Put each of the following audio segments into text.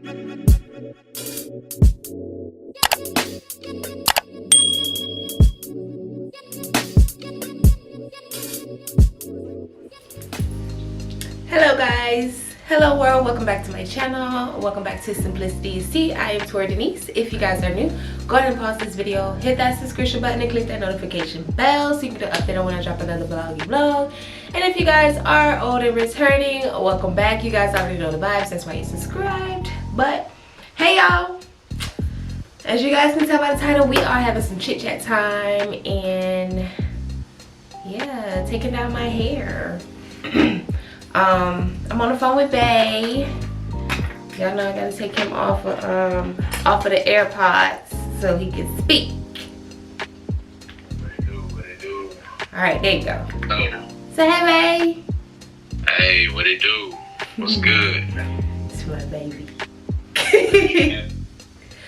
Hello guys, hello world, welcome back to my channel, welcome back to Simplicity. I am ToriDenise. If you guys are new, go ahead and pause this video, hit that subscription button and click that notification bell so you can get an update on when I drop another vlog. And if you guys are old and returning, welcome back. You guys already know the vibes, that's why you subscribed. But hey y'all, as you guys can tell by the title, we are having some chit chat time and yeah, taking down my hair. I'm on the phone with Bae. Y'all know I gotta take him off of the AirPods so he can speak. What it do? Alright, there you go. Oh. Say hey, Bae. Hey, what it do? What's good? It's my baby.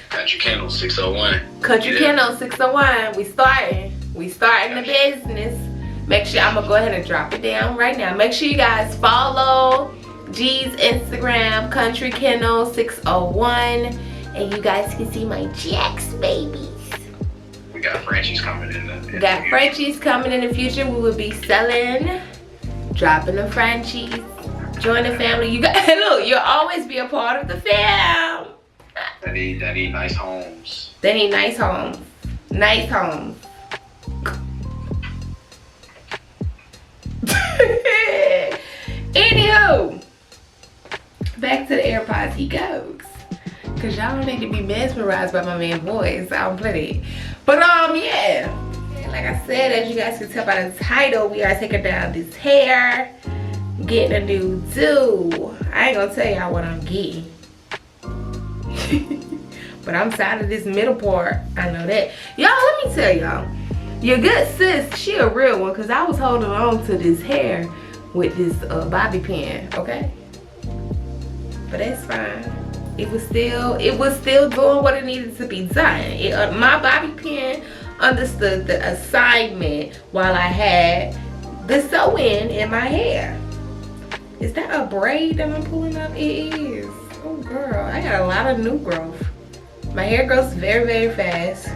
Country Canon 601. Country Canon 601. We starting the business. Make sure, I'm gonna go ahead and drop it down right now. Make sure you guys follow G's Instagram, Country Canon 601, and you guys can see my Jax babies. We got Frenchies coming in the We got Frenchies coming in the future. We will be selling, dropping the Frenchies. Join the family. You guys, look, you'll always be a part of the fam. They need nice homes. They need nice homes. Nice homes. Anywho, back to the AirPods he goes. Cause y'all don't need to be mesmerized by my man's voice. I don't play it. But yeah. Like I said, as you guys can tell by the title, we are taking down this hair, getting a new do. I ain't gonna tell y'all what I'm getting. But I'm tired of this middle part. I know that. Y'all, let me tell y'all. Your good sis, she a real one, because I was holding on to this hair with this bobby pin, okay? But that's fine. It was still doing what it needed to be done. My bobby pin understood the assignment while I had the sew-in in my hair. Is that a braid that I'm pulling up? It is. Oh girl, I got a lot of new growth. My hair grows very, very fast.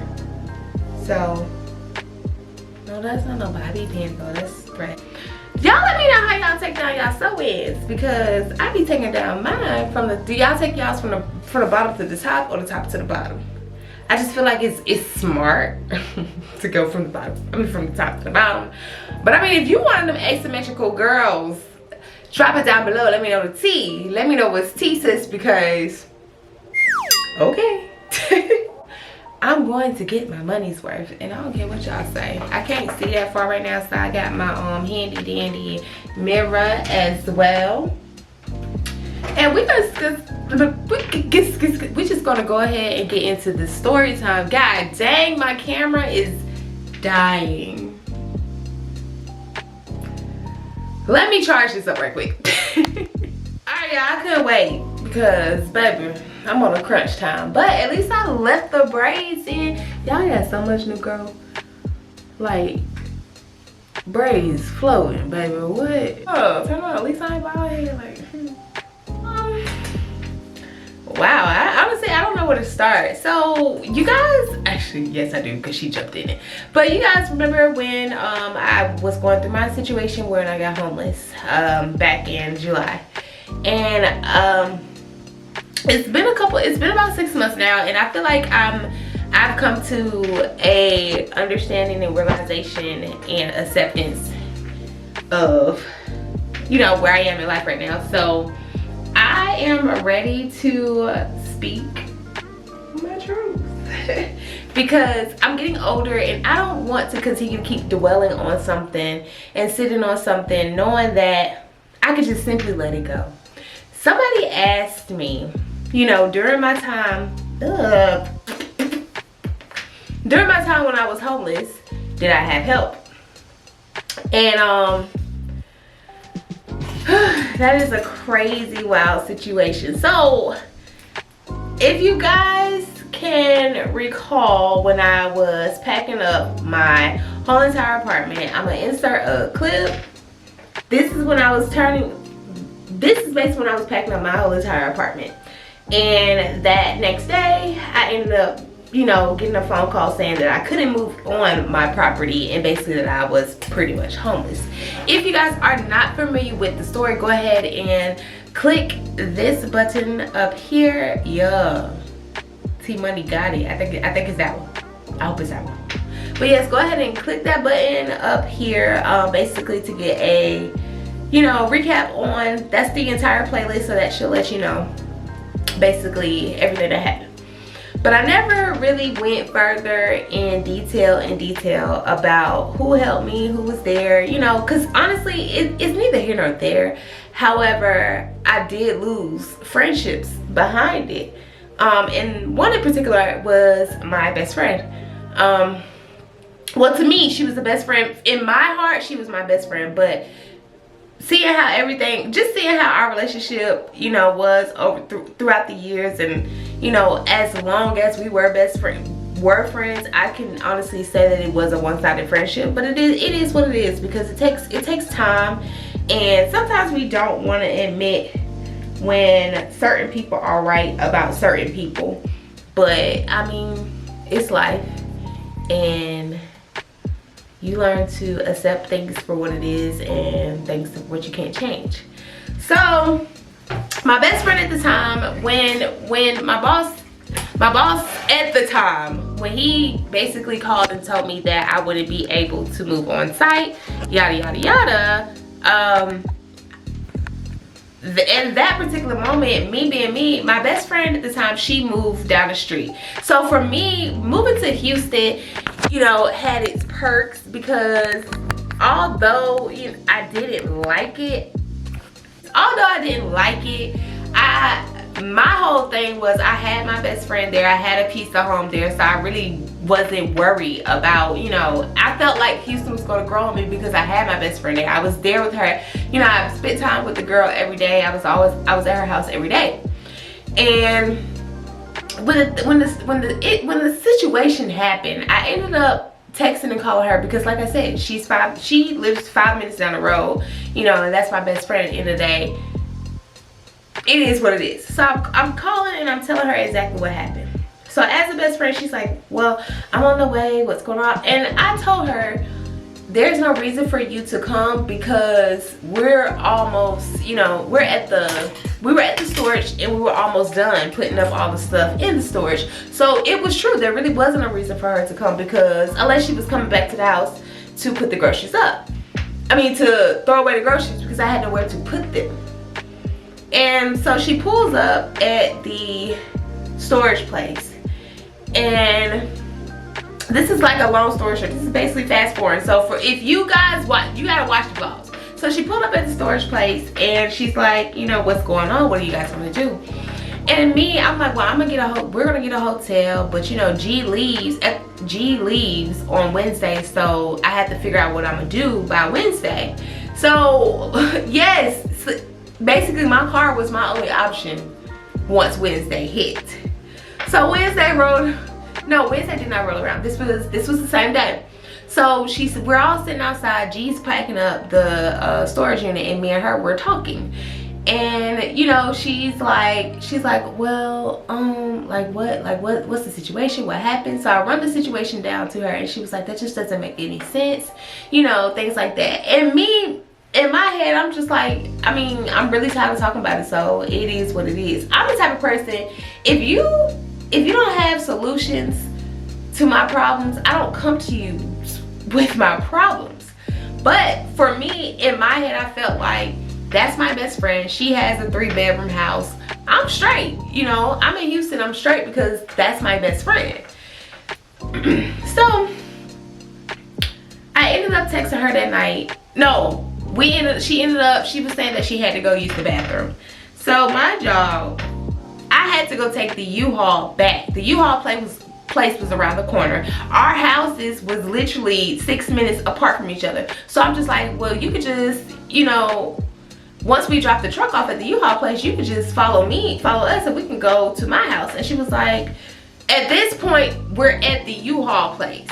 So, no, that's not no bobby pin though, that's right. Y'all let me know how y'all take down y'all sew-ins, because I be taking down mine from the, do y'all take y'all's from the bottom to the top or the top to the bottom? I just feel like it's smart to go from the bottom, from the top to the bottom. But I mean, if you one of them asymmetrical girls, drop it down below, let me know the tea. Let me know what's tea, sis, because, okay. I'm going to get my money's worth, and I don't care what y'all say. I can't see that far right now, so I got my handy dandy mirror as well. And we're just gonna go ahead and get into the story time. God dang, my camera is dying. Let me charge this up right quick. Alright, y'all, I couldn't wait because, baby, I'm on a crunch time. But at least I left the braids in. Y'all got so much new growth. Like, braids floating, baby. What? Oh, turn on. At least I ain't bald head. Like, wow. Honestly, I don't know where to start. So, you guys, actually, yes, I do, because she jumped in it. But you guys remember when I was going through my situation when I got homeless back in July. And it's been about 6 months now, and I feel like I've come to a understanding and realization and acceptance of, you know, where I am in life right now. So I am ready to speak my truth. Because I'm getting older and I don't want to continue to keep dwelling on something and sitting on something knowing that I could just simply let it go. Somebody asked me, you know, during my time when I was homeless, did I have help? And that is a crazy, wild situation. So if you guys can recall, when I was packing up my whole entire apartment, I'm gonna insert a clip. This is basically when I was packing up my whole entire apartment. And that next day, I ended up, you know, getting a phone call saying that I couldn't move on my property and basically that I was pretty much homeless. If you guys are not familiar with the story, go ahead and click this button up here. Yeah, T-Money got it. I think it's that one. I hope it's that one. But yes, go ahead and click that button up here, basically to get a, you know, recap on, that's the entire playlist, so that should let you know basically everything that happened. But I never really went further in detail about who helped me, who was there, you know, because honestly, it's neither here nor there. However, I did lose friendships behind it. And one in particular was my best friend. Well, to me, she was the best friend. In my heart, she was my best friend. But seeing how everything, just seeing how our relationship, you know, was throughout the years, and, you know, as long as we were friends, I can honestly say that it was a one-sided friendship. But it is what it is, because it takes time, and sometimes we don't want to admit when certain people are right about certain people. But I mean, it's life, and you learn to accept things for what it is and things for what you can't change. So my best friend at the time, when my boss at the time, when he basically called and told me that I wouldn't be able to move on site, yada yada yada, in that particular moment, me being me, my best friend at the time, she moved down the street. So for me, moving to Houston, you know, had its perks, because although, you know, I didn't like it, my whole thing was I had my best friend there, I had a piece of home there, so I really wasn't worried about, you know, I felt like Houston was going to grow on me because I had my best friend there. I was there with her, you know, I spent time with the girl every day. I was at her house every day. And when the situation happened, I ended up texting and calling her, because like I said, she lives 5 minutes down the road, you know, and that's my best friend at the end of the day. It is what it is. So I'm calling and I'm telling her exactly what happened. So as a best friend, she's like, well, I'm on the way, what's going on? And I told her, there's no reason for you to come, because we're almost, you know, we were at the storage and we were almost done putting up all the stuff in the storage. So it was true, there really wasn't a reason for her to come, because unless she was coming back to the house to put the groceries up. I mean, to throw away the groceries, because I had nowhere to put them. And so she pulls up at the storage place, and this is like a long story short. This is basically fast forward. So for if you guys watch, you gotta watch the vlogs. So she pulled up at the storage place and she's like, you know, what's going on? What do you guys want to do? And me, I'm like, well, we're gonna get a hotel, but you know, G leaves on Wednesday, so I had to figure out what I'm gonna do by Wednesday. So yes, basically my car was my only option once Wednesday hit. So Wednesday did not roll around. This was the same day. So we're all sitting outside. G's packing up the storage unit, and me and her were talking. And you know, she's like, well, what's the situation? What happened? So I run the situation down to her, and she was like, that just doesn't make any sense. You know, things like that. And me, in my head, I'm just like, I mean, I'm really tired of talking about it, so it is what it is. I'm the type of person, if you don't have solutions to my problems, I don't come to you with my problems. But for me, in my head, I felt like, that's my best friend. She has a 3-bedroom house. I'm straight, you know. I'm in Houston, I'm straight because that's my best friend. So I ended up texting her that night. No, she was saying that she had to go use the bathroom. So my job, I had to go take the U-Haul back. The U-Haul place was around the corner. Our houses was literally 6 minutes apart from each other. So I'm just like, well, you could just, you know, once we drop the truck off at the U-Haul place, you could just follow us, and we can go to my house. And she was like, at this point, we're at the U-Haul place.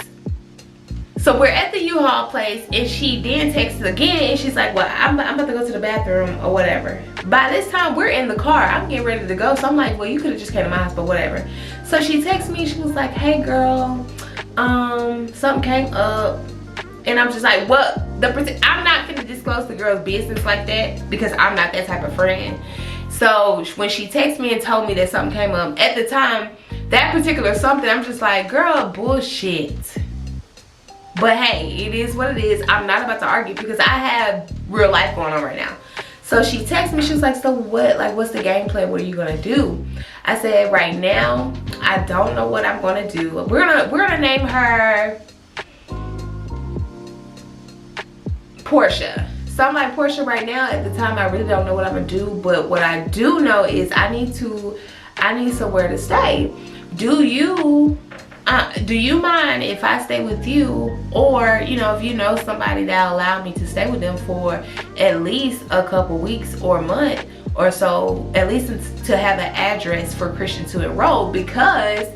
So we're at the U-Haul place, and she then texts again, and she's like, well, I'm about to go to the bathroom or whatever. By this time, we're in the car. I'm getting ready to go. So I'm like, well, you could have just came to my house, but whatever. So she texts me. She was like, hey, girl, something came up. And I'm just like, what? I'm not going to disclose the girl's business like that because I'm not that type of friend. So when she texted me and told me that something came up, at the time, that particular something, I'm just like, girl, bullshit. But hey, it is what it is. I'm not about to argue because I have real life going on right now. So she texted me. She was like, so what? Like, what's the game plan? What are you gonna do? I said, right now, I don't know what I'm gonna do. We're gonna name her Portia. So I'm like, Portia, right now, at the time, I really don't know what I'm gonna do. But what I do know is I need somewhere to stay. Do you mind if I stay with you? Or, you know, if you know somebody that'll allow me to stay with them for at least a couple weeks or a month or so, at least to have an address for Christian to enroll, because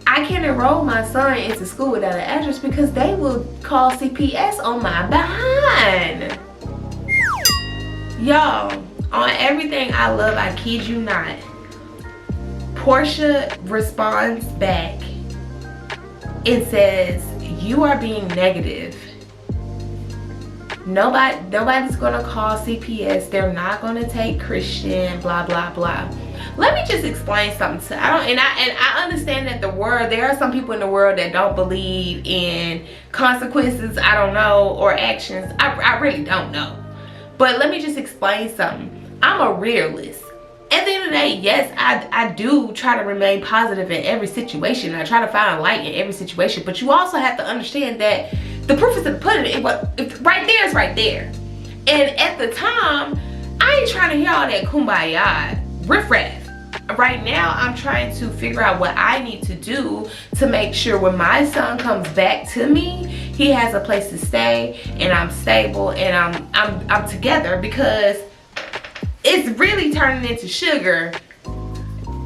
I can't enroll my son into school without an address because they will call CPS on my behind. Y'all, on everything I love, I kid you not, Portia responds back and says, you are being negative. Nobody's gonna call CPS. They're not gonna take Christian, blah, blah, blah. Let me just explain something to I understand that there are some people in the world that don't believe in consequences, I don't know, or actions. I really don't know. But let me just explain something. I'm a realist. At the end of the day, yes, I do try to remain positive in every situation. I try to find light in every situation. But you also have to understand that the proof is in the pudding. Right there is right there. And at the time, I ain't trying to hear all that kumbaya riffraff. Right now, I'm trying to figure out what I need to do to make sure when my son comes back to me, he has a place to stay and I'm stable and I'm together, because it's really turning into sugar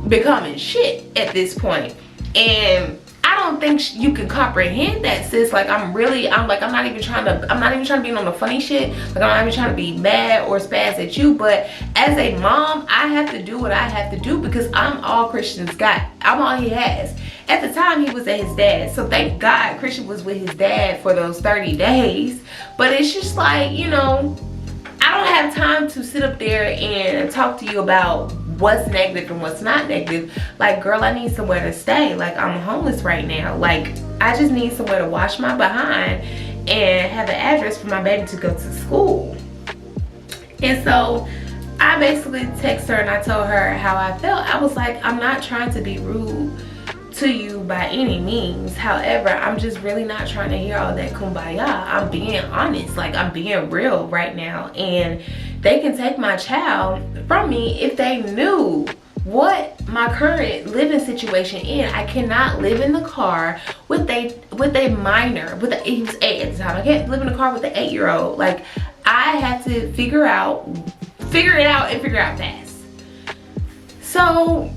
becoming shit at this point. And I don't think you can comprehend that, sis. Like, I'm not even trying to be on the funny shit. Like, I'm not even trying to be mad or spaz at you. But as a mom, I have to do what I have to do because I'm all Christian's got. I'm all he has. At the time, he was at his dad. So thank God Christian was with his dad for those 30 days. But it's just like, you know, I don't have time to sit up there and talk to you about what's negative and what's not negative. Like, girl, I need somewhere to stay. Like, I'm homeless right now. Like, I just need somewhere to wash my behind and have an address for my baby to go to school. And so I basically texted her and I told her how I felt. I was like, I'm not trying to be rude to you by any means. However, I'm just really not trying to hear all that kumbaya. I'm being honest. Like, I'm being real right now. And they can take my child from me if they knew what my current living situation is. I cannot live in the car with a minor. He was 8 at the time. I can't live in the car with an 8-year-old. Like, I have to figure it out and figure it out fast. So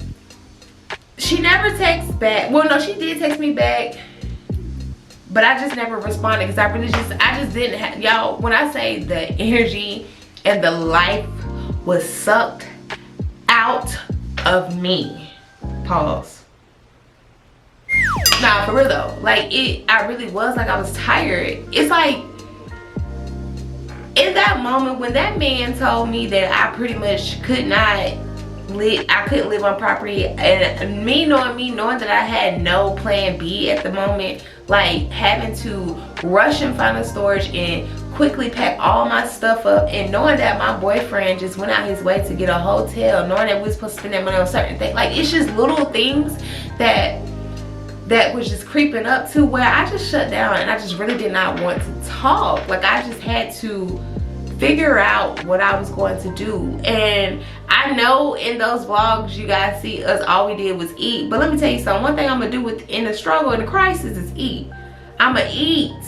she never texts back. Well, no, she did text me back, but I just never responded because I just didn't have, y'all, when I say the energy and the life was sucked out of me. Pause. Nah, for real though. Like, I really was, like, I was tired. It's like, in that moment when that man told me that I pretty much couldn't live on property, and me knowing that I had no plan B at the moment, like having to rush and find a storage and quickly pack all my stuff up, and knowing that my boyfriend just went out his way to get a hotel, knowing that we were supposed to spend that money on certain things. Like, it's just little things that was just creeping up to where I just shut down and I just really did not want to talk. Like, I just had to figure out what I was going to do. And I know in those vlogs you guys see us, all we did was eat. But let me tell you something. One thing I'm gonna do in the struggle, in the crisis, is eat. I'm gonna eat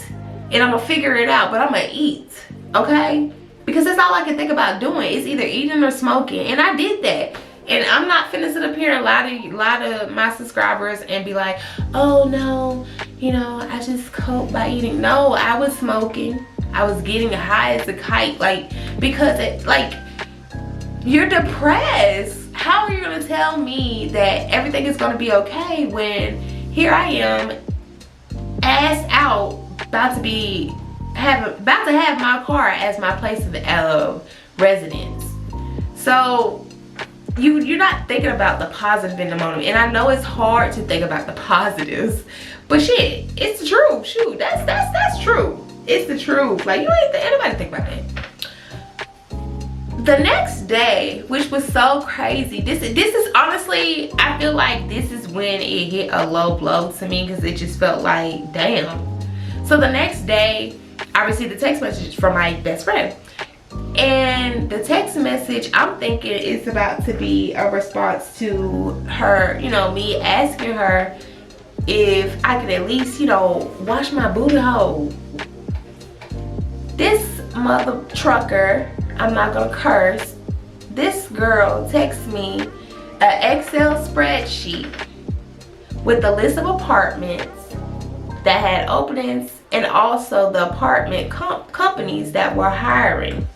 and I'm gonna figure it out, but I'm gonna eat, okay? Because that's all I can think about doing. It's either eating or smoking, and I did that. And I'm not finna sit up here and lie to my subscribers and be like, oh no, you know, I just cope by eating. No, I was smoking. I was getting high as a kite, like, because it, like, you're depressed. How are you gonna tell me that everything is gonna be okay when here I am, ass out, about to have my car as my place of residence. So you're not thinking about the positive in the moment. And I know it's hard to think about the positives, but shit, it's the truth. Shoot, that's true. It's the truth. Like, you ain't anybody think about that. The next day, which was so crazy, this is honestly, I feel like this is when it hit a low blow to me, because it just felt like, damn. So the next day, I received a text message from my best friend. And the text message, I'm thinking it's about to be a response to her, you know, me asking her if I could at least, you know, wash my booty hole. This mother trucker, I'm not gonna curse, this girl texts me an Excel spreadsheet with a list of apartments that had openings, and also the apartment companies that were hiring.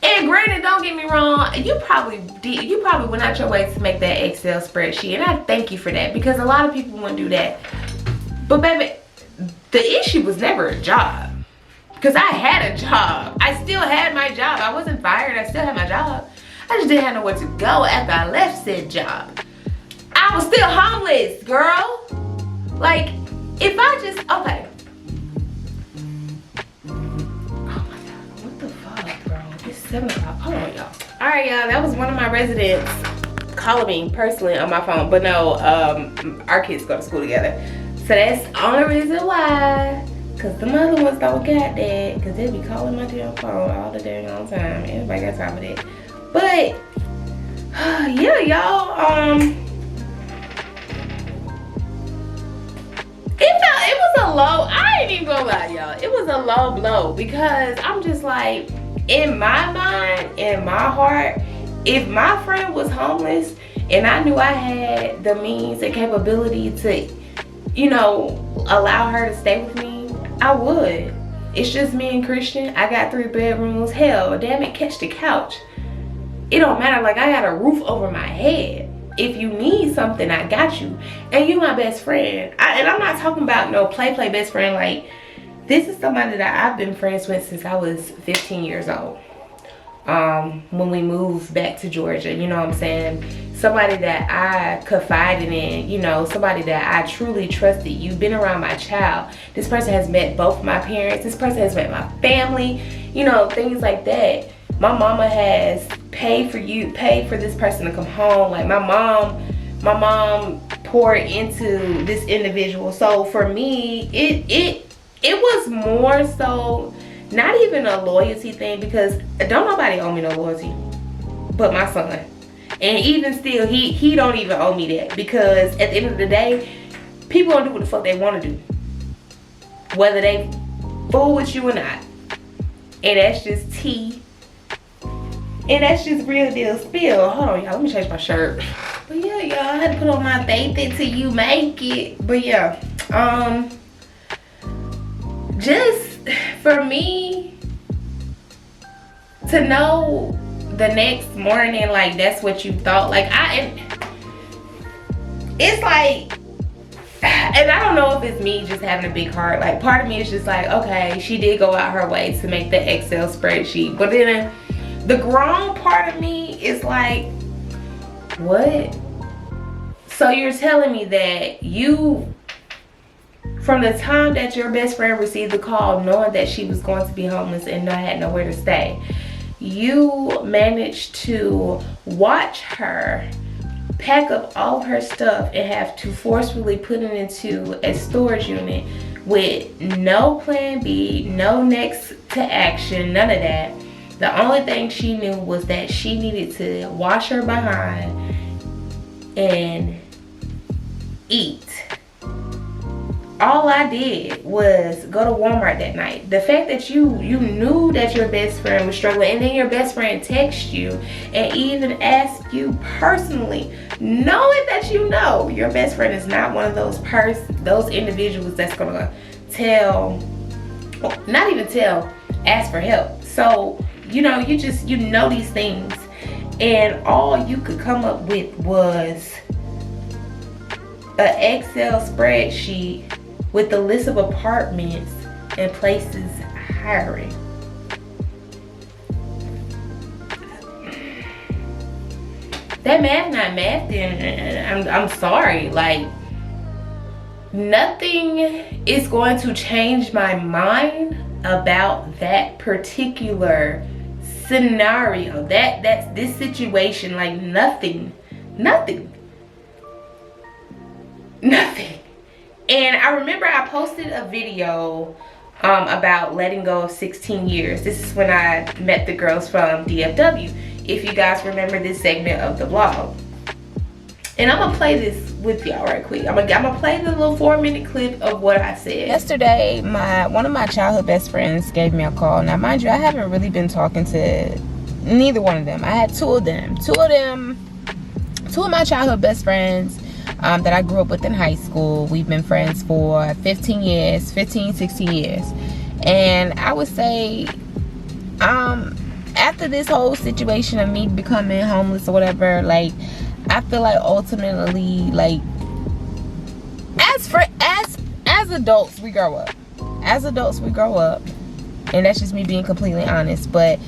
And granted, don't get me wrong, you probably went out your way to make that Excel spreadsheet, and I thank you for that, because a lot of people wouldn't do that. But baby, the issue was never a job, because I had a job. I still had my job. I wasn't fired. I still had my job. I just didn't have nowhere to go after I left said job. I was still homeless, girl. Like, if I just, okay. It's 7 o'clock. Hold on, y'all. All right, y'all. That was one of my residents calling me personally on my phone. But no, our kids go to school together. So that's the only reason why. Because the other ones don't got that. Because they be calling my damn phone all the dang on time. Everybody got time for that. But, yeah, y'all. It was a low. I ain't even gonna lie, y'all. It was a low blow. Because I'm just like, in my mind, in my heart, if my friend was homeless and I knew I had the means and capability to, you know, allow her to stay with me, I would. It's just me and Christian. I got 3 bedrooms. Hell, damn it, catch the couch. It don't matter. Like, I got a roof over my head. If you need something, I got you. And you my best friend. And I'm not talking about no play best friend. Like, this is somebody that I've been friends with since I was 15 years old. When we moved back to Georgia, you know what I'm saying? Somebody that I confided in, you know, somebody that I truly trusted. You've been around my child. This person has met both my parents. This person has met my family, you know, things like that. My mama has paid for this person to come home. Like, my mom poured into this individual. So for me, it was more so not even a loyalty thing, because don't nobody owe me no loyalty but my son. And even still, he don't even owe me that, because at the end of the day, people gonna do what the fuck they want to do, whether they fool with you or not. And that's just tea. And that's just real deal spill. Hold on, y'all, let me change my shirt. But yeah, y'all, I had to put on my faith until you make it. But yeah, just for me to know the next morning, like, that's what you thought. Like, it's like, and I don't know if it's me just having a big heart. Like, part of me is just like, okay, she did go out her way to make the Excel spreadsheet. But then the grown part of me is like, what? So you're telling me that you, from the time that your best friend received the call, knowing that she was going to be homeless and had nowhere to stay, you managed to watch her pack up all of her stuff and have to forcefully put it into a storage unit with no plan B, no next to action, none of that. The only thing she knew was that she needed to wash her behind and eat. All I did was go to Walmart that night. The fact that you knew that your best friend was struggling, and then your best friend texted you and even asked you personally knowing that you know your best friend is not one of those individuals that's gonna tell, not even tell, ask for help. So you know, you know these things, and all you could come up with was an Excel spreadsheet with the list of apartments and places hiring. That math not math, then I'm sorry. Like, nothing is going to change my mind about that particular scenario, that's this situation. Like, nothing. And I remember I posted a video about letting go of 16 years. This is when I met the girls from DFW, if you guys remember this segment of the vlog. And I'm gonna play this with y'all right quick. I'm gonna play the little 4-minute clip of what I said. Yesterday, one of my childhood best friends gave me a call. Now, mind you, I haven't really been talking to neither one of them. I had two of my childhood best friends that I grew up with in high school. We've been friends for 16 years. And I would say, after this whole situation of me becoming homeless or whatever, like, I feel like ultimately, like, as adults we grow up. And that's just me being completely honest. But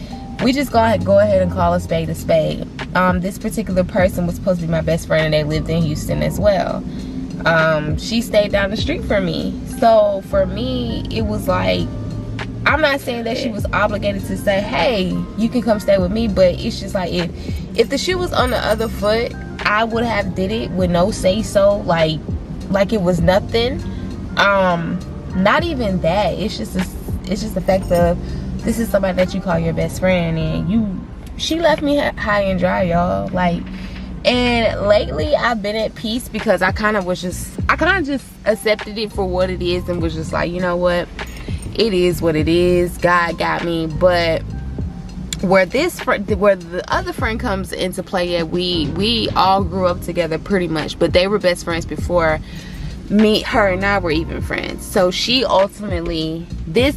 we just go ahead and call a spade a spade. This particular person was supposed to be my best friend, and they lived in Houston as well. She stayed down the street from me. So for me, it was like, I'm not saying that she was obligated to say, hey, you can come stay with me, but it's just like, if the shoe was on the other foot, I would have did it with no say so, like it was nothing. Not even that. It's just the fact of, this is somebody that you call your best friend, and she left me high and dry, y'all. Like, and lately I've been at peace, because I kind of just accepted it for what it is, and was just like, you know what, it is what it is. God got me. But where the other friend comes into play at, we all grew up together pretty much, but they were best friends before her and I were even friends. So she ultimately, this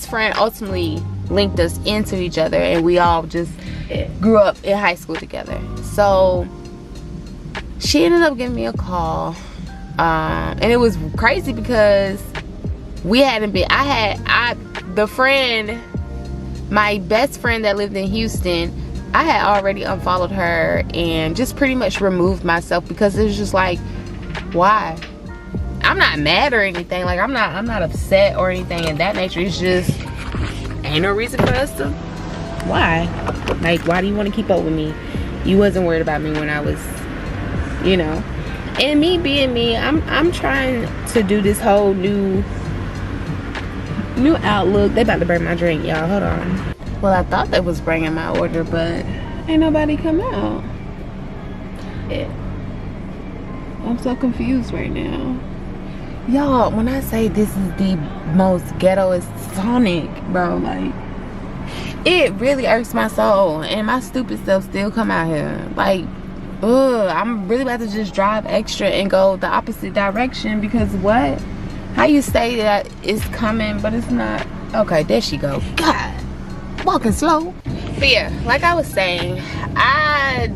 friend ultimately linked us into each other, and we all just grew up in high school together. So she ended up giving me a call, and it was crazy because we hadn't been, my best friend that lived in Houston, I had already unfollowed her and just pretty much removed myself, because it was just like, why? I'm not mad or anything. Like, I'm not upset or anything in that nature. It's just, ain't no reason for us to, why? Like, why do you want to keep up with me? You wasn't worried about me when I was, you know. And me being me, I'm trying to do this whole new outlook. They about to bring my drink, y'all. Hold on. Well, I thought they was bringing my order, but ain't nobody come out. Yeah. I'm so confused right now. Y'all, when I say this is the most ghettoest Sonic, bro, like, it really irks my soul, and my stupid self still come out here. Like, I'm really about to just drive extra and go the opposite direction, because what? How you say that it's coming, but it's not? Okay, there she go. God, walking slow. But yeah, like I was saying, I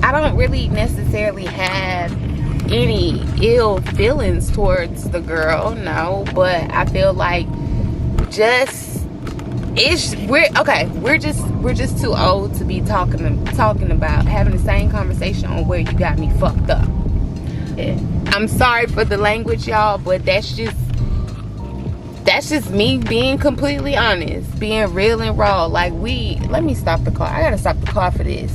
don't really necessarily have any ill feelings towards the girl, no, but I feel like we're just too old to be talking about having the same conversation on where you got me fucked up. Yeah. I'm sorry for the language, y'all, but that's just me being completely honest, being real and raw. Like, let me stop the car. I gotta stop the car for this.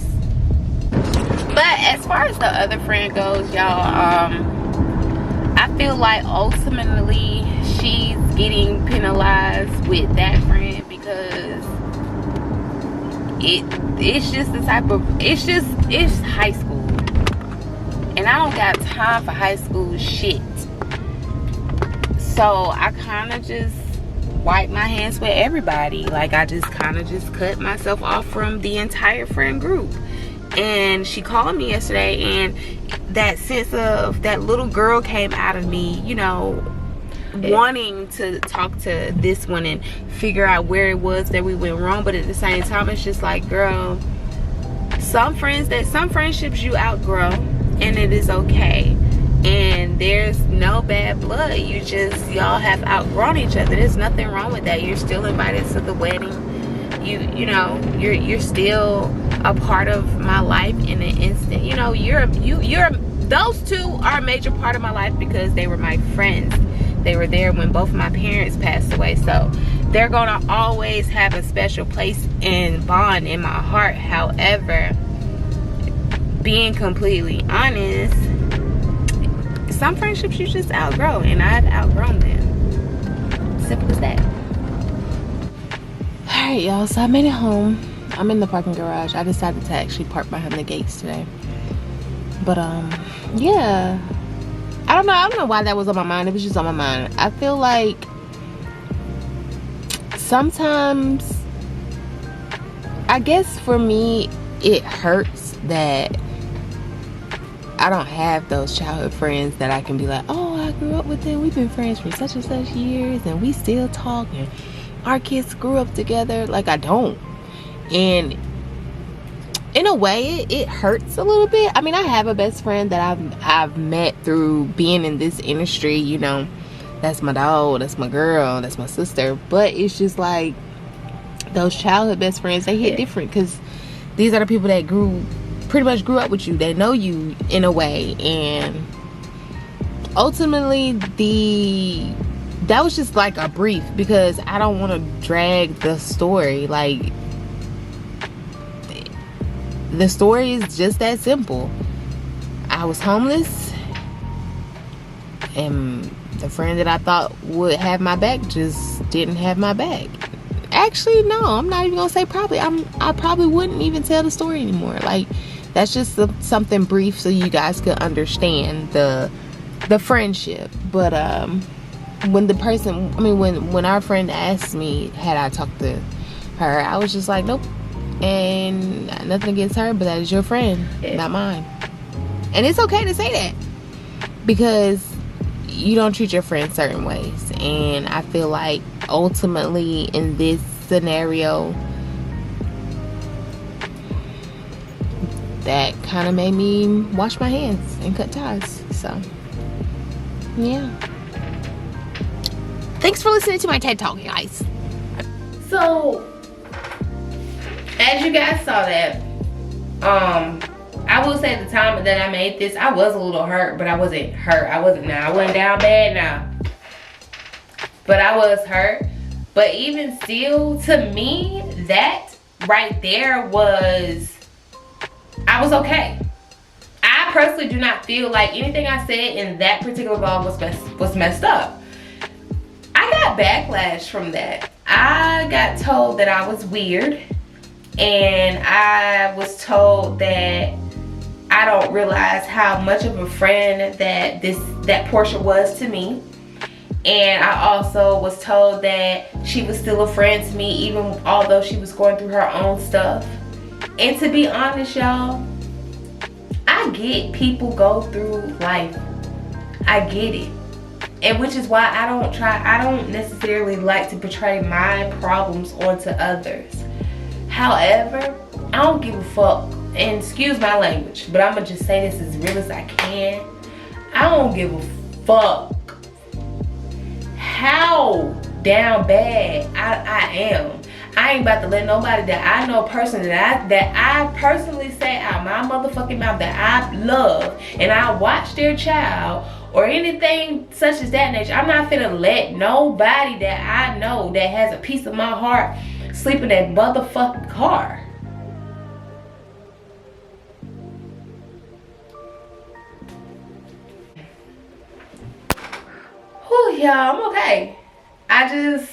But as far as the other friend goes, y'all, I feel like ultimately she's getting penalized with that friend, because it's just the type of, it's high school, and I don't got time for high school shit. So I kind of just wipe my hands with everybody. Like, I just kind of just cut myself off from the entire friend group. And she called me yesterday, and that sense of that little girl came out of me, you know, wanting to talk to this one and figure out where it was that we went wrong. But at the same time, it's just like, girl, some friendships you outgrow, and it is okay. And there's no bad blood. Y'all have outgrown each other. There's nothing wrong with that. You're still invited to the wedding. You know, you're still a part of my life in an instant. You know, those two are a major part of my life because they were my friends. They were there when both of my parents passed away. So they're gonna always have a special place and bond in my heart. However, being completely honest, some friendships you just outgrow, and I've outgrown them. Simple as that. Alright, y'all, so I made it home. I'm in the parking garage. I decided to actually park behind the gates today. But yeah, I don't know why that was on my mind. It was just on my mind. I feel like sometimes, I guess for me, it hurts that I don't have those childhood friends that I can be like, oh, I grew up with them, we've been friends for such and such years, and we still talk, and our kids grew up together. Like, I don't. And in a way, it hurts a little bit. I mean, I have a best friend that I've met through being in this industry, you know. That's my dog, that's my girl, that's my sister. But it's just like, those childhood best friends, they hit different, because these are the people that pretty much grew up with you. They know you in a way. And ultimately, that was just like a brief, because I don't want to drag the story. Like, the story is just that simple. I was homeless, and the friend that I thought would have my back just didn't have my back. Actually, no, I'm not even gonna say probably. I probably wouldn't even tell the story anymore. Like, that's just something brief so you guys could understand the friendship. But when the person, I mean, when our friend asked me had I talked to her, I was just like, nope. And nothing against her, but that is your friend, not mine. And it's okay to say that, because you don't treat your friends certain ways. And I feel like ultimately in this scenario, that kind of made me wash my hands and cut ties. So yeah, thanks for listening to my TED Talk, guys. So as you guys saw that, I will say at the time that I made this, I was a little hurt, but I wasn't hurt. I wasn't down bad now, but I was hurt. But even still, to me, that right there was, I was okay. I personally do not feel like anything I said in that particular vlog was messed up. I got backlash from that. I got told that I was weird, and I was told that I don't realize how much of a friend that Portia was to me. And I also was told that she was still a friend to me, even although she was going through her own stuff. And to be honest, y'all, I get people go through life. I get it. And which is why I don't necessarily like to portray my problems onto others. However, I don't give a fuck. And excuse my language, but I'm gonna just say this as real as I can. I don't give a fuck how down bad I am. I ain't about to let nobody that I know personally, that I personally say out my motherfucking mouth that I love, and I watch their child or anything such as that nature. I'm not finna let nobody that I know that has a piece of my heart sleep in that motherfucking car. Whew, y'all, I'm okay. I just,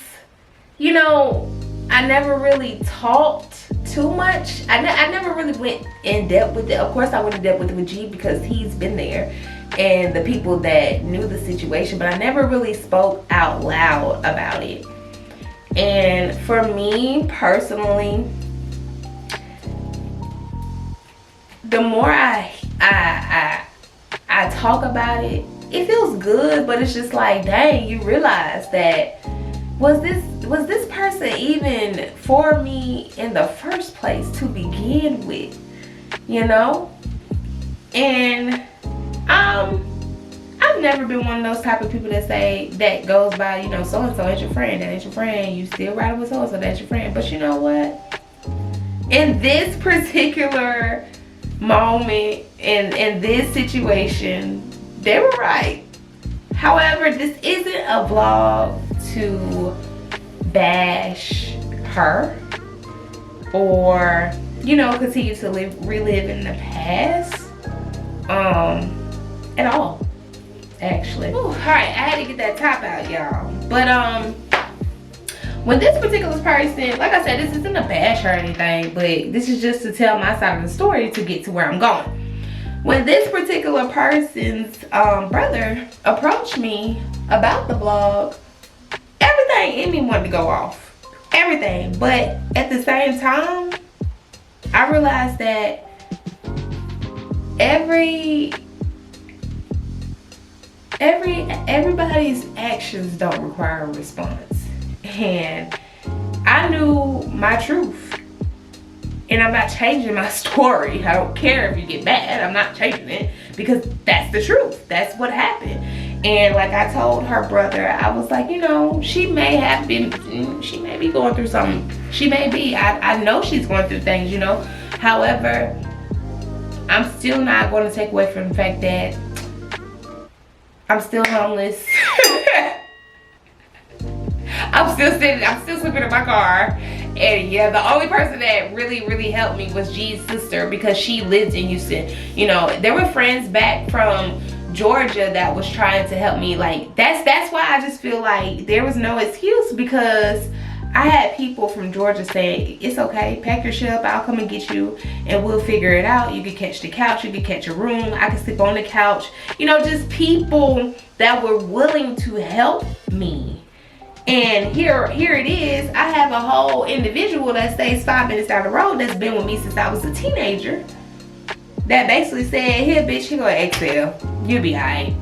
you know, I never really talked too much. I never really went in depth with it. Of course, I went in depth with it with G because he's been there and the people that knew the situation, but I never really spoke out loud about it. And for me personally, the more I talk about it, it feels good, but it's just like, dang, you realize that was this person even for me in the first place to begin with, you know? And I've never been one of those type of people that say, that goes by, you know, so and so is your friend, that ain't your friend, you still riding with so and so, that's your friend. But you know what, in this particular moment, in this situation, they were right. However, this isn't a vlog to bash her or, you know, continue to relive in the past at all, actually. Ooh, all right, I had to get that top out, y'all. But when this particular person, like I said, this isn't a bash or anything, but this is just to tell my side of the story to get to where I'm going. When this particular person's brother approached me about the vlog, everything in me wanted to go off. Everything. But at the same time, I realized that everybody's actions don't require a response. And I knew my truth. And I'm not changing my story. I don't care if you get mad. I'm not changing it because that's the truth. That's what happened. And like I told her brother, I was like, you know, she may be going through something. She may be. I know she's going through things, you know. However, I'm still not going to take away from the fact that I'm still homeless. I'm still sleeping in my car. And yeah, the only person that really helped me was G's sister, because she lived in Houston. You know, there were friends back from Georgia that was trying to help me. Like, that's why I just feel like there was no excuse, because I had people from Georgia saying, it's okay, pack your shit up, I'll come and get you and we'll figure it out. You could catch the couch, you could catch a room, I could sleep on the couch. You know, just people that were willing to help me. And here it is. I have a whole individual that stays 5 minutes down the road that's been with me since I was a teenager, that basically said, here bitch, you go exhale, you'll be alright.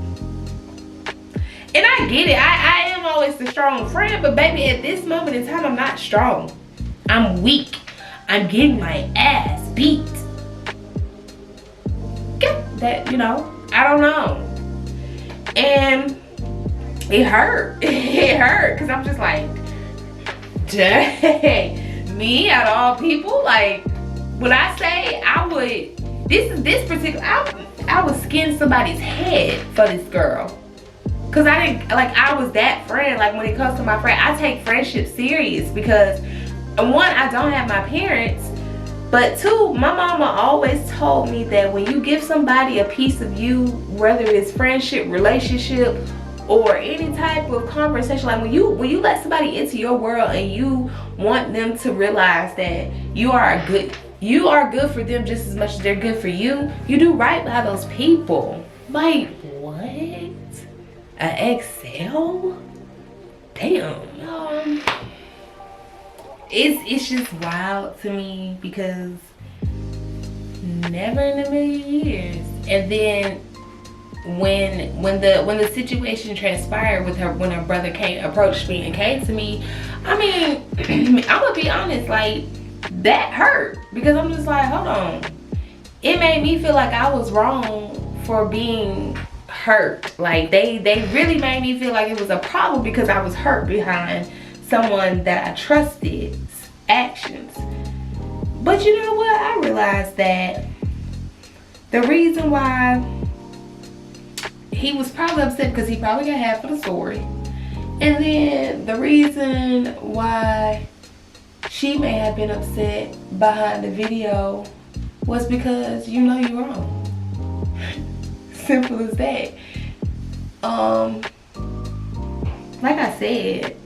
And I get it, I am always the strong friend, but baby, at this moment in time, I'm not strong. I'm weak. I'm getting my ass beat. That, you know, I don't know. And it hurt. It hurt, because I'm just like, dang, me out of all people. Like, when I say I would, this particular, I would skin somebody's head for this girl. Because I didn't, like, I was that friend. Like, when it comes to my friend, I take friendship serious, because one, I don't have my parents, but two, my mama always told me that when you give somebody a piece of you, whether it's friendship, relationship, or any type of conversation, like when you let somebody into your world and you want them to realize that you are good for them just as much as they're good for you, you do right by those people. Like, what? An XL? Damn. It's just wild to me, because never in a million years. And then when the situation transpired with her, when her brother approached me and came to me, I mean, I'm gonna be honest, like, that hurt, because I'm just like, hold on. It made me feel like I was wrong for being hurt. Like, they really made me feel like it was a problem because I was hurt behind someone that I trusted's actions. But you know what? I realized that the reason why he was probably upset, because he probably got half of the story. And then the reason why she may have been upset behind the video was because you know you're wrong. Simple as that. Like I said,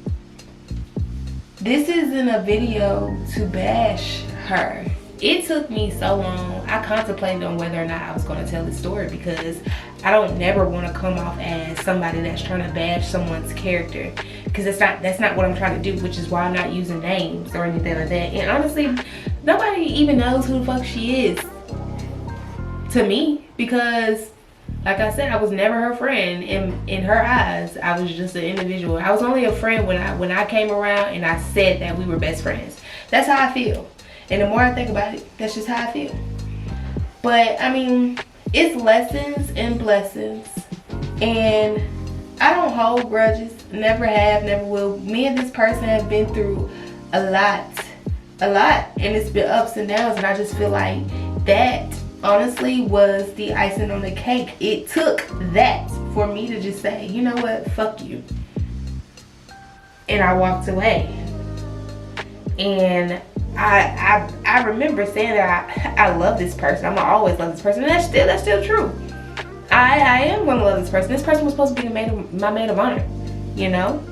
this isn't a video to bash her. It took me so long. I contemplated on whether or not I was going to tell this story, because I don't never want to come off as somebody that's trying to bash someone's character, because that's not what I'm trying to do, which is why I'm not using names or anything like that. And honestly, nobody even knows who the fuck she is. to me, because like I said, I was never her friend. In her eyes, I was just an individual. I was only a friend when I came around and I said that we were best friends. That's how I feel. And the more I think about it, that's just how I feel. But I mean, it's lessons and blessings. And I don't hold grudges. Never have, never will. Me and this person have been through a lot. And it's been ups and downs. And I just feel like that honestly was the icing on the cake. It took that for me to just say, you know what, fuck you. And I walked away. And I remember saying that I love this person. I'm gonna always love this person. And that's still true. I am gonna love this person. This person was supposed to be my maid of honor, you know?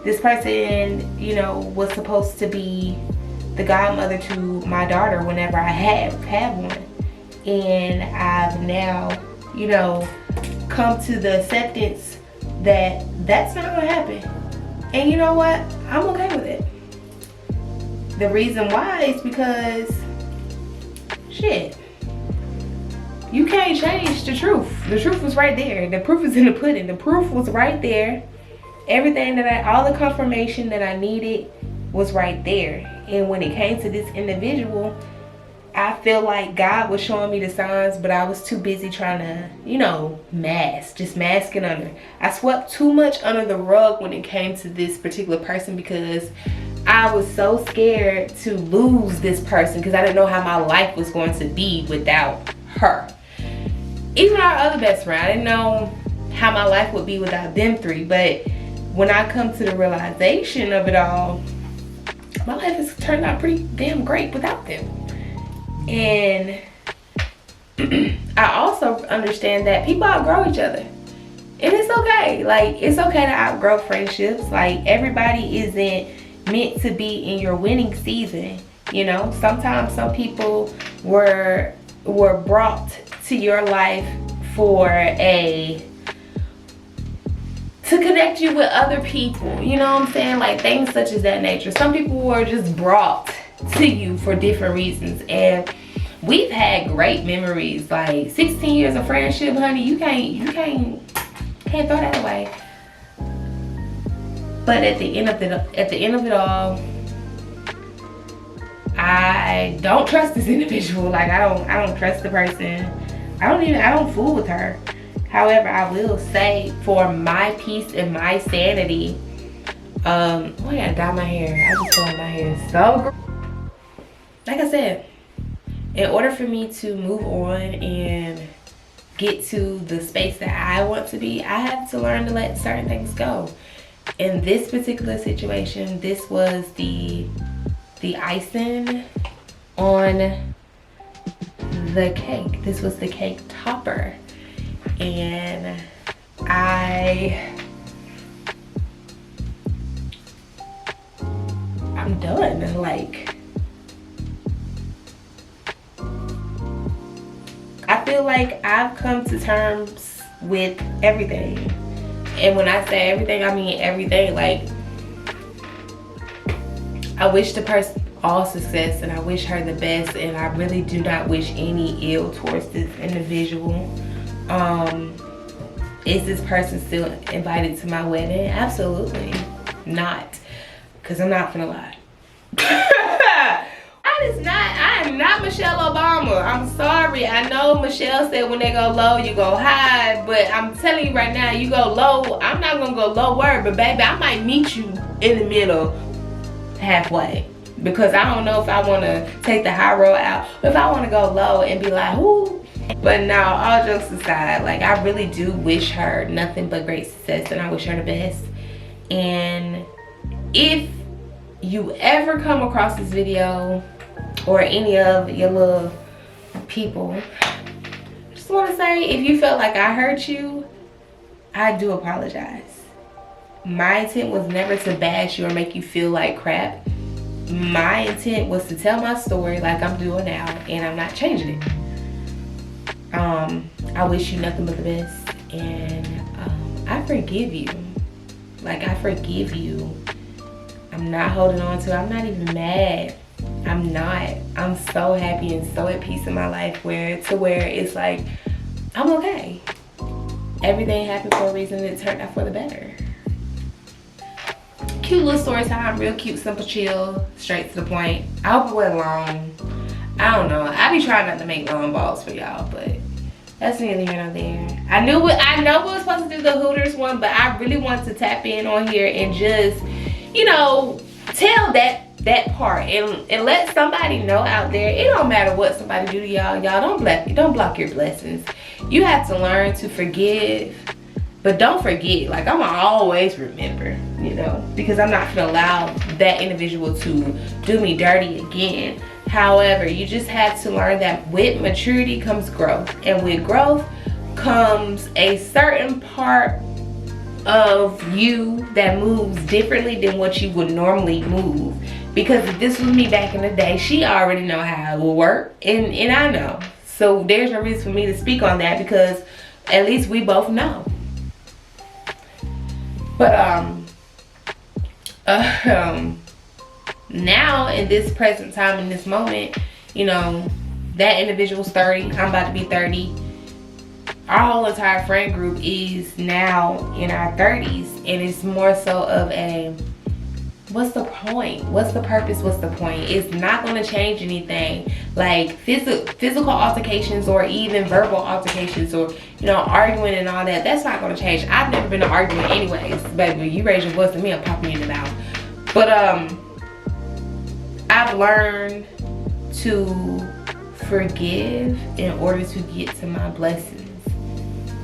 This person, you know, was supposed to be the godmother to my daughter whenever I had one. And I've now, you know, come to the acceptance that that's not gonna happen. And you know what? I'm okay with it. The reason why is because, shit, you can't change the truth. The truth was right there. The proof is in the pudding. The proof was right there. Everything all the confirmation that I needed was right there. And when it came to this individual, I feel like God was showing me the signs, but I was too busy trying to, you know, just masking under. I swept too much under the rug when it came to this particular person because I was so scared to lose this person because I didn't know how my life was going to be without her. Even our other best friend, I didn't know how my life would be without them three. But when I come to the realization of it all, my life has turned out pretty damn great without them. And I also understand that people outgrow each other. And it's okay. Like, it's okay to outgrow friendships. Like, everybody isn't meant to be in your winning season. You know, sometimes some people were brought to your life to connect you with other people. You know what I'm saying? Like, things such as that nature. Some people were just brought to you for different reasons, and we've had great memories. Like 16 years of friendship, honey, you can't throw that away. But at the end of it all, I don't trust this individual. Like, I don't trust the person. I don't fool with her. However, I will say, for my peace and my sanity, oh, I gotta dye my hair. I just feel like my hair is so like I said, in order for me to move on and get to the space that I want to be, I have to learn to let certain things go. In this particular situation, this was the icing on the cake. This was the cake topper. And I'm done. Like, I feel like I've come to terms with everything. And when I say everything, I mean everything. Like, I wish the person all success and I wish her the best, and I really do not wish any ill towards this individual. Is this person still invited to my wedding? Absolutely not, because I'm not gonna lie. I am not Michelle Obama. I'm sorry. I know Michelle said when they go low, you go high, but I'm telling you right now, you go low, I'm not gonna go lower, but baby, I might meet you in the middle, halfway, because I don't know if I want to take the high road out, or if I want to go low and be like, whoo. But no, all jokes aside, like, I really do wish her nothing but great success, and I wish her the best. And if you ever come across this video, or any of your little people, I just want to say, if you felt like I hurt you, I do apologize. My intent was never to bash you or make you feel like crap. My intent was to tell my story like I'm doing now, and I'm not changing it. I wish you nothing but the best, and I forgive you. Like, I forgive you. I'm not holding on to it. I'm not even mad. I'm not. I'm so happy and so at peace in my life where it's like, I'm okay. Everything happened for a reason. It turned out for the better. Cute little story time, real cute, simple, chill, straight to the point. I hope it wasn't long. I don't know. I be trying not to make long balls for y'all, but that's neither here nor there. I know we were supposed to do the Hooters one, but I really want to tap in on here and just, you know, tell that part and let somebody know out there. It don't matter what somebody do to y'all. Y'all don't block your blessings. You have to learn to forgive, but don't forget. Like, I'm gonna always remember, you know, because I'm not gonna allow that individual to do me dirty again. However, you just have to learn that with maturity comes growth, and with growth comes a certain part of you that moves differently than what you would normally move. Because if this was me back in the day, she already know how it will work, and I know. So there's no reason for me to speak on that, because at least we both know. But now in this present time, in this moment, you know, that individual's 30, I'm about to be 30. Our whole entire friend group is now in our 30s, and it's more so of a, what's the point? What's the purpose? What's the point? It's not going to change anything. Like physical altercations or even verbal altercations, or, you know, arguing and all that, that's not going to change. I've never been in an argument anyways, baby. You raise your voice to me, I'm popping you in the mouth. But I've learned to forgive in order to get to my blessings.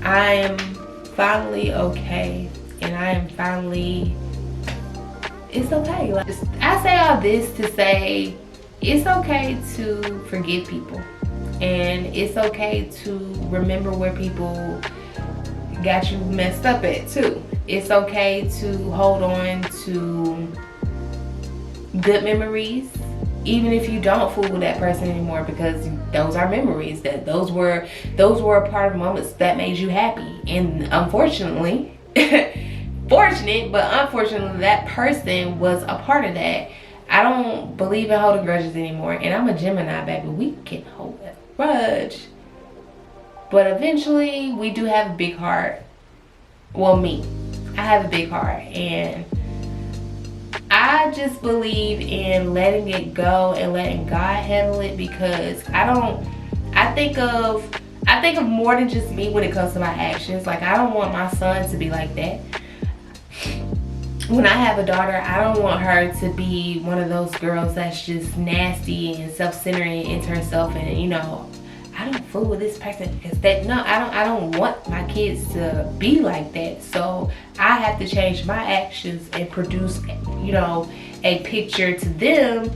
I am finally okay, and I am finally, it's okay. Like, I say all this to say it's okay to forgive people, and it's okay to remember where people got you messed up at too. It's okay to hold on to good memories, even if you don't fool with that person anymore, because those are memories, that those were a part of moments that made you happy. And unfortunately, fortunate but unfortunately, that person was a part of that. I don't believe in holding grudges anymore, and I'm a Gemini, baby. We can hold a grudge, but eventually we do have a big heart. Well, me, I have a big heart, and I just believe in letting it go and letting God handle it, because I think of more than just me when it comes to my actions. Like, I don't want my son to be like that. When I have a daughter, I don't want her to be one of those girls that's just nasty and self-centered and into herself, and, you know, I don't fool with this person because that, no, I don't want my kids to be like that. So I have to change my actions and produce, you know, a picture to them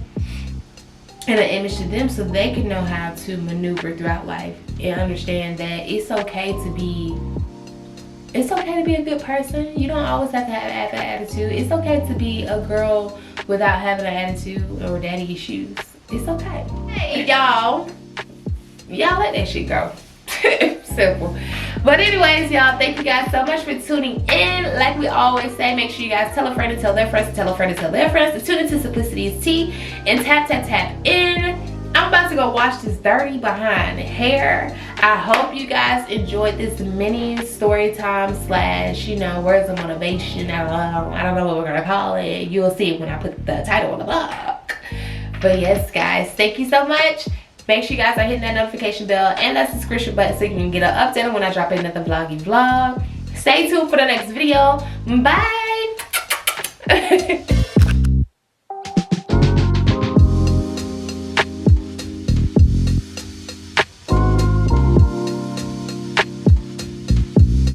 and an image to them, so they can know how to maneuver throughout life and understand that it's okay to be a good person. You don't always have to have an attitude. It's okay to be a girl without having an attitude or daddy issues. It's okay. Hey, y'all let that shit go. Simple. But anyways, y'all, thank you guys so much for tuning in. Like we always say, make sure you guys tell a friend to tell their friends to tell a friend to tell their friends to tune into Simplicity's Tea and tap in. I'm about to go wash this dirty behind hair. I hope you guys enjoyed this mini story time / you know, words of motivation. I don't know what we're gonna call it. You'll see it when I put the title on the book. But yes, guys, thank you so much. Make sure you guys are hitting that notification bell and that subscription button so you can get an update on when I drop another vlog. Stay tuned for the next video. Bye.